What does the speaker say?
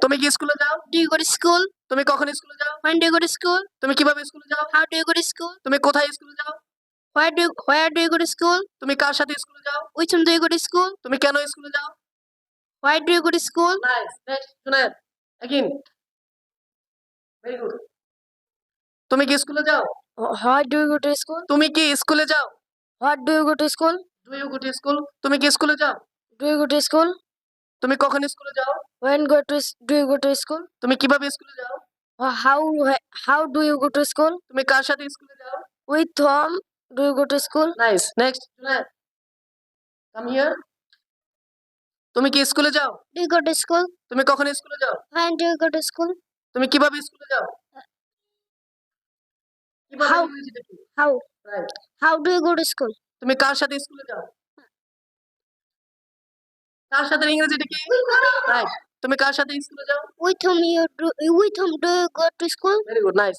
তুমি কি স্কুলে যাও? Do you go to school? তুমি কখন স্কুলে যাও? When do you go to school? তুমি কিভাবে স্কুলে যাও? How do you go to school? তুমি কোথায় স্কুলে যাও? Where do you go to school? তুমি কার সাথে স্কুলে যাও? Which one do you go to school? তুমি কেন স্কুলে যাও? Why do you go to school? Nice. Next শুনেন। again very good. তুমি কি স্কুলে যাও? How do you go to school? তুমি কি স্কুলে যাও? What do you go to school? Do you go to school? তুমি কি স্কুলে যাও? Do you go to school? তুমি কখন স্কুলে যাও? Do you go to school? তুমি কিভাবে স্কুলে যাও? How do you go to school? তুমি কার সাথে স্কুলে যাও? With whom do you go to school? Nice. Next শুনেন। Come here. তুমি কি স্কুলে যাও? Do you go to school? তুমি কখন স্কুলে যাও? When do you go to school? তুমি কিভাবে স্কুলে যাও? কিভাবে How? ইংরেজিতে কি? How? Right. How do you go to school? তুমি কার সাথে স্কুলে যাও? কার সাথে ইংরেজিতে কি? রাইট। তুমি কার সাথে স্কুলে যাও? With whom do you go to school? Very good. Nice.